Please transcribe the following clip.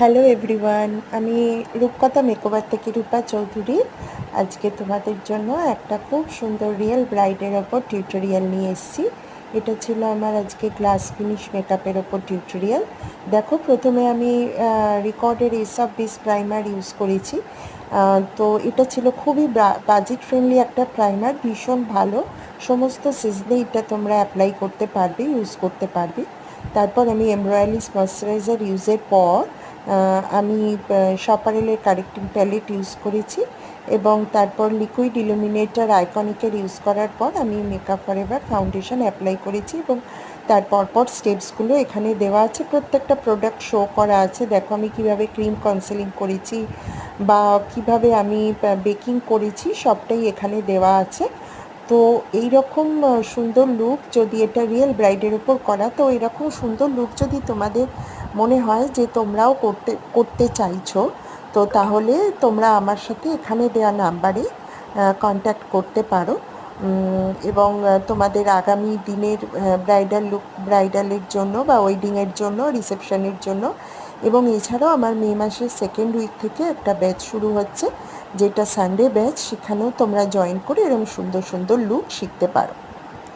Hello everyone, আমি রূপকথা makeover থেকে রূপা চৌধুরী। আজকে তোমাদের জন্য একটা খুব সুন্দর রিয়েল ব্রাইডের ওপর টিউটোরিয়াল নিয়ে এসেছি। এটা ছিল আমার আজকে গ্লাস ফিনিশ মেকআপের ওপর টিউটোরিয়াল। দেখো, প্রথমে আমি রিকর্ডের এসব বেস প্রাইমার ইউজ করেছি। তো এটা ছিল খুবই বাজেট ফ্রেন্ডলি একটা প্রাইমার, ভীষণ ভালো। সমস্ত সিজনে এটা তোমরা অ্যাপ্লাই করতে পারবে, ইউজ করতে পারবে। তারপর আমি এমব্রয়লিস ময়শ্চারাইজার ইউজের পর আমি শপারেলের কারেক্টিং প্যালেট ইউজ করেছি এবং তারপর লিকুইড ইলুমিনেটর আইকনিকের ইউজ করার পর আমি মেকআপ ফরএভার ফাউন্ডেশন অ্যাপ্লাই করেছি এবং তার পরপর স্টেপসগুলো এখানে দেওয়া আছে। প্রত্যেকটা প্রোডাক্ট শো করা আছে। দেখো আমি কিভাবে ক্রিম কনসিলিং করেছি বা কিভাবে আমি বেকিং করেছি, সবটাই এখানে দেওয়া আছে। তো এই রকম সুন্দর লুক, যদি এটা রিয়েল ব্রাইডের ওপর করা, তো এরকম সুন্দর লুক যদি তোমাদের মনে হয় যে তোমরাও করতে চাইছো, তো তাহলে তোমরা আমার সাথে এখানে দেওয়া নাম্বারে কন্ট্যাক্ট করতে পারো এবং তোমাদের আগামী দিনের ব্রাইডালের জন্য বা ওয়েডিংয়ের জন্য, রিসেপশনের জন্য। এবং এছাড়াও আমার মে মাসের সেকেন্ড উইক থেকে একটা ব্যাচ শুরু হচ্ছে, যেটা সানডে ব্যাচ। সেখানেও তোমরা জয়েন করে এরকম সুন্দর সুন্দর লুক শিখতে পারো।